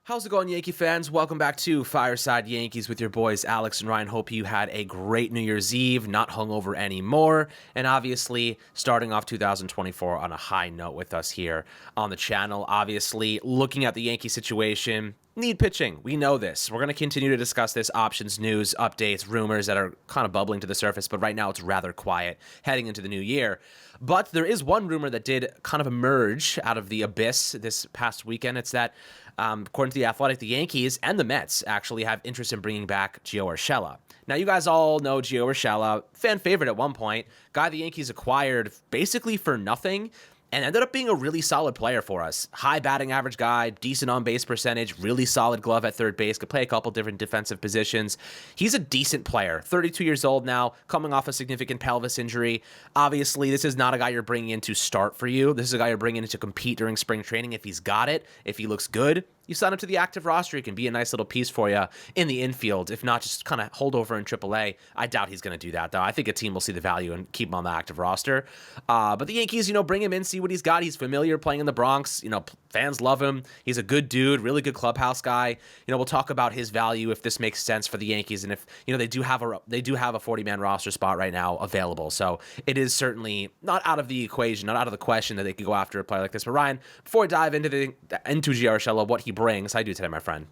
How's it going, Yankee fans? Welcome back to Fireside Yankees with your boys Alex and Ryan. Hope you had a great New Year's Eve, not hungover anymore, and obviously starting off 2024 on a high note with us here on the channel. Obviously, looking at the Yankee situation, need pitching. We know this. We're going to continue to discuss this, options, news, updates, rumors that are kind of bubbling to the surface, but right now it's rather quiet heading into the new year. But there is one rumor that did kind of emerge out of the abyss this past weekend. It's that, according to The Athletic, the Yankees and the Mets actually have interest in bringing back Gio Urshela. Now, you guys all know Gio Urshela, fan favorite at one point, guy the Yankees acquired basically for nothing, and ended up being a really solid player for us. High batting average guy, decent on-base percentage, really solid glove at third base, could play a couple different defensive positions. He's a decent player, 32 years old now, coming off a significant pelvis injury. Obviously, this is not a guy you're bringing in to start for you. This is a guy you're bringing in to compete during spring training. If he's got it, if he looks good, you sign him to the active roster. He can be a nice little piece for you in the infield. If not, just kind of hold over in AAA. I doubt he's going to do that, though. I think a team will see the value and keep him on the active roster. But the Yankees, bring him in, see what he's got. He's familiar playing in the Bronx. Fans love him. He's a good dude, really good clubhouse guy. We'll talk about his value if this makes sense for the Yankees, and if they do have a 40-man roster spot right now available. So it is certainly not out of the equation, not out of the question that they could go after a player like this. But Ryan, before I dive into Gio Urshela, what he brings, how do you do today, my friend?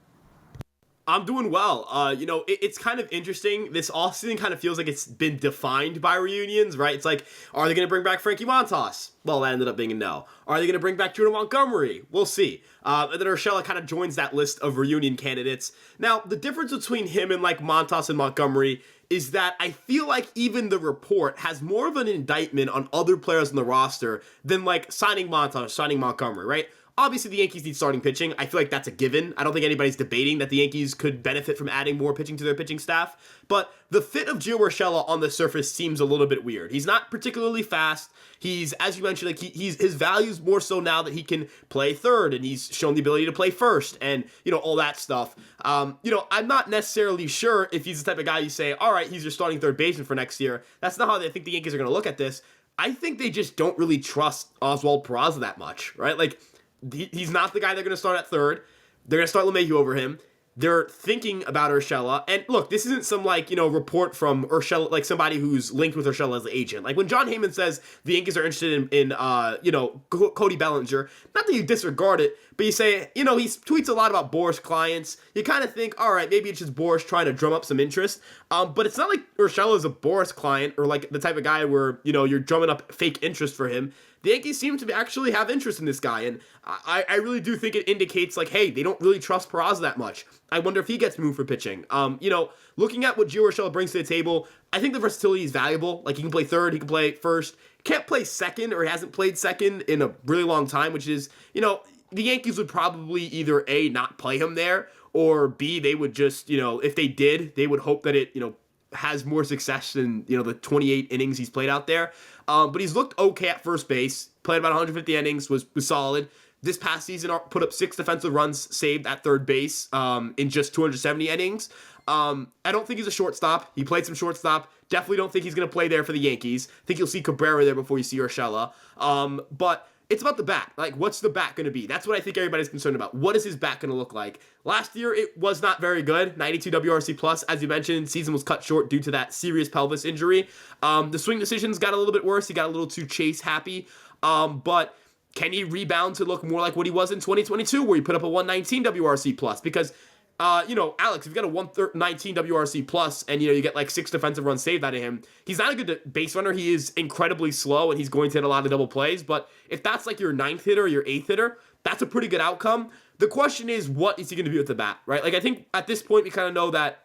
I'm doing well. It's kind of interesting. This offseason kind of feels like it's been defined by reunions, right? It's like, are they going to bring back Frankie Montas? Well, that ended up being a no. Are they going to bring back Jordan Montgomery? We'll see. And then Urshela kind of joins that list of reunion candidates. Now, the difference between him and like Montas and Montgomery is that I feel like even the report has more of an indictment on other players on the roster than like signing Montas, signing Montgomery, right? Obviously, the Yankees need starting pitching. I feel like that's a given. I don't think anybody's debating that the Yankees could benefit from adding more pitching to their pitching staff. But the fit of Gio Urshela on the surface seems a little bit weird. He's not particularly fast. He's, as you mentioned, like his value's more so now that he can play third, and he's shown the ability to play first, and all that stuff. I'm not necessarily sure if he's the type of guy you say, all right, he's your starting third baseman for next year. That's not how I think the Yankees are going to look at this. I think they just don't really trust Oswald Peraza that much, right? Like, he's not the guy they're going to start at third. They're going to start LeMahieu over him. They're thinking about Urshela. And look, this isn't some report from Urshela, like somebody who's linked with Urshela as the agent. Like when John Heyman says the Yankees are interested in Cody Bellinger, not that you disregard it, but you say, he tweets a lot about Boris clients. You kind of think, all right, maybe it's just Boris trying to drum up some interest. But it's not like Urshela is a Boris client or like the type of guy where, you're drumming up fake interest for him. The Yankees seem to actually have interest in this guy, and I really do think it indicates, like, hey, they don't really trust Peraza that much. I wonder if he gets moved for pitching. Looking at what Gio Urshela brings to the table, I think the versatility is valuable. Like, he can play third, he can play first. Can't play second, or he hasn't played second in a really long time, which is, the Yankees would probably either A, not play him there, or B, they would just, if they did, they would hope that it, has more success than, the 28 innings he's played out there. But he's looked okay at first base, played about 150 innings, was solid. This past season, put up 6 defensive runs saved at third base in just 270 innings. I don't think he's a shortstop. He played some shortstop. Definitely don't think he's going to play there for the Yankees. I think you'll see Cabrera there before you see Urshela. But it's about the bat. Like, what's the bat going to be? That's what I think everybody's concerned about. What is his bat going to look like? Last year, it was not very good. 92 WRC+. Plus. As you mentioned, season was cut short due to that serious pelvis injury. The swing decisions got a little bit worse. He got a little too chase happy. But can he rebound to look more like what he was in 2022, where he put up a 119 WRC+? Plus? Because Alex, if you've got a 119 WRC plus and, you get like 6 defensive runs saved out of him, he's not a good base runner. He is incredibly slow and he's going to hit a lot of double plays. But if that's like your 9th hitter or your 8th hitter, that's a pretty good outcome. The question is, what is he going to be with the bat, right? Like, I think at this point we kind of know that,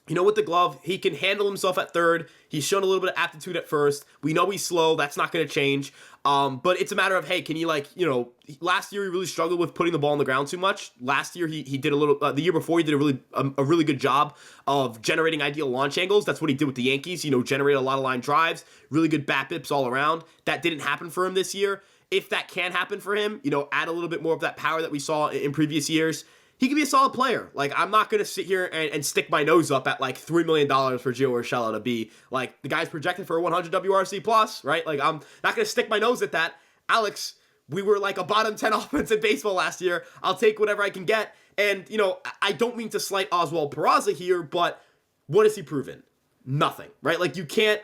with the glove, he can handle himself at third. He's shown a little bit of aptitude at first. We know he's slow. That's not going to change. But it's a matter of, hey, can you last year he really struggled with putting the ball on the ground too much. Last year he did a little, the year before he did a really good job of generating ideal launch angles. That's what he did with the Yankees, generate a lot of line drives, really good bat bips all around. That didn't happen for him this year. If that can happen for him, add a little bit more of that power that we saw in previous years, he could be a solid player. Like, I'm not going to sit here and stick my nose up at, like, $3 million for Gio Urshela to be, like, the guy's projected for a 100 WRC+, plus, right? Like, I'm not going to stick my nose at that. Alex, we were, like, a bottom 10 offense in baseball last year. I'll take whatever I can get. And, I don't mean to slight Oswald Peraza here, but what has he proven? Nothing, right? Like, you can't,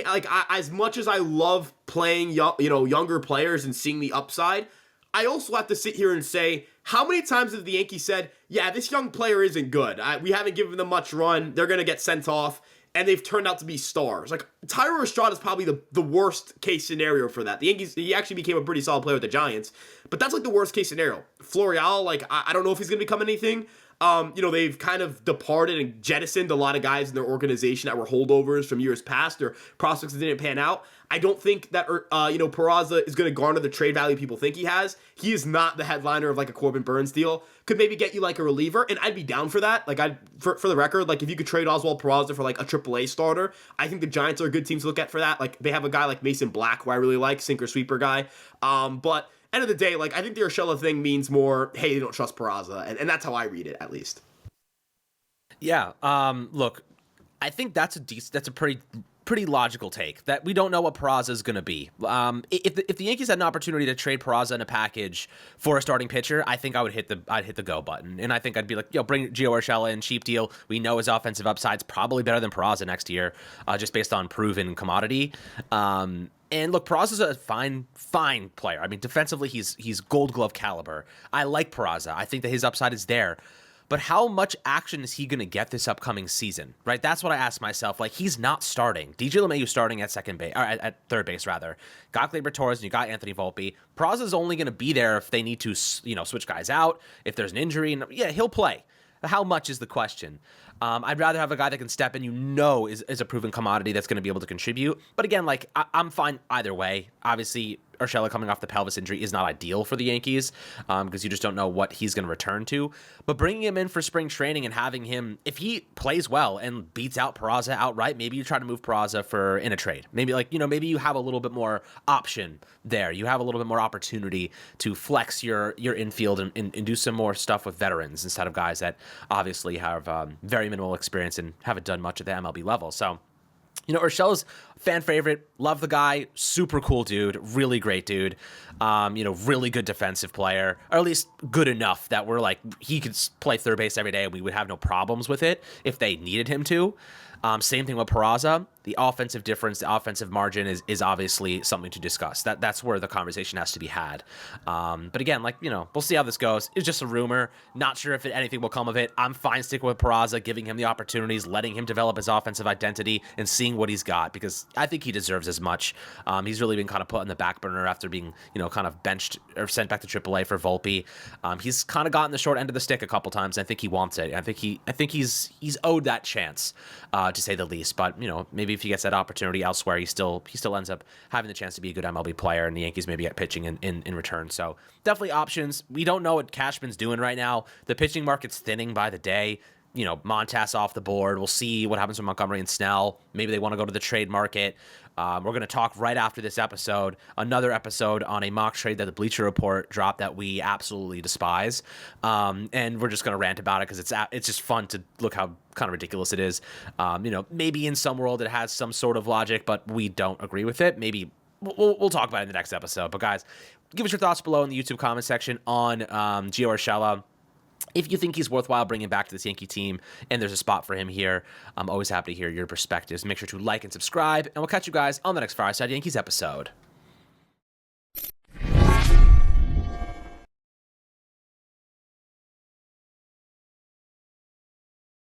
like, as much as I love playing younger players and seeing the upside, I also have to sit here and say, how many times have the Yankees said, yeah, this young player isn't good. We haven't given them much run. They're going to get sent off. And they've turned out to be stars. Like, Thairo Estrada is probably the worst case scenario for that. The Yankees, he actually became a pretty solid player with the Giants. But that's like the worst case scenario. Florial, like, I don't know if he's going to become anything. They've kind of departed and jettisoned a lot of guys in their organization that were holdovers from years past or prospects that didn't pan out. I don't think that, Peraza is going to garner the trade value people think he has. He is not the headliner of like a Corbin Burns deal. Could maybe get you like a reliever, and I'd be down for that. Like, for the record, like if you could trade Oswald Peraza for like a AAA starter, I think the Giants are a good team to look at for that. Like, they have a guy like Mason Black, who I really like, sinker sweeper guy. But end of the day, like, I think the Urshela thing means more, hey, they don't trust Peraza, and that's how I read it, at least. Yeah. Look, I think that's a pretty logical take, that we don't know what Peraza is going to be. If the Yankees had an opportunity to trade Peraza in a package for a starting pitcher, I think I'd hit the go button, and I think I'd be like, bring Gio Urshela in, cheap deal. We know his offensive upside's probably better than Peraza next year, just based on proven commodity. And look, Peraza's a fine player. I mean, defensively, he's Gold Glove caliber. I like Peraza. I think that his upside is there. But how much action is he going to get this upcoming season, right? That's what I ask myself. Like, he's not starting. DJ LeMahieu's starting at second base, or at third base, rather. Got Gleyber Torres, and you got Anthony Volpe. Peraza's only going to be there if they need to, switch guys out, if there's an injury. And yeah, he'll play. How much is the question? I'd rather have a guy that can step in, is a proven commodity that's going to be able to contribute. But again, like, I'm fine either way. Obviously, Urshela coming off the pelvis injury is not ideal for the Yankees, because you just don't know what he's going to return to. But bringing him in for spring training and having him, if he plays well and beats out Peraza outright, maybe you try to move Peraza in a trade. Maybe maybe you have a little bit more option there. You have a little bit more opportunity to flex your infield and do some more stuff with veterans instead of guys that obviously have very minimal experience and haven't done much at the MLB level. So, Urshela's fan favorite. Love the guy. Super cool dude. Really great dude. Really good defensive player, or at least good enough that we're like, he could play third base every day and we would have no problems with it if they needed him to. Same thing with Peraza. The offensive difference, the offensive margin is obviously something to discuss. That's where the conversation has to be had. But again, we'll see how this goes. It's just a rumor. Not sure if anything will come of it. I'm fine sticking with Peraza, giving him the opportunities, letting him develop his offensive identity, and seeing what he's got, because I think he deserves as much. He's really been kind of put on the back burner after being, kind of benched or sent back to AAA for Volpe. He's kind of gotten the short end of the stick a couple times. I think he wants it. I think he's owed that chance, to say the least. But maybe if he gets that opportunity elsewhere, he still ends up having the chance to be a good MLB player, and the Yankees maybe get pitching in return. So definitely options. We don't know what Cashman's doing right now. The pitching market's thinning by the day. Montas off the board. We'll see what happens with Montgomery and Snell. Maybe they want to go to the trade market. We're going to talk right after this episode, another episode on a mock trade that the Bleacher Report dropped that we absolutely despise. And we're just going to rant about it because it's just fun to look how kind of ridiculous it is. Maybe in some world it has some sort of logic, but we don't agree with it. Maybe we'll talk about it in the next episode. But guys, give us your thoughts below in the YouTube comment section on Gio Urshela. If you think he's worthwhile bringing back to this Yankee team and there's a spot for him here, I'm always happy to hear your perspectives. Make sure to like and subscribe, and we'll catch you guys on the next Fireside Yankees episode.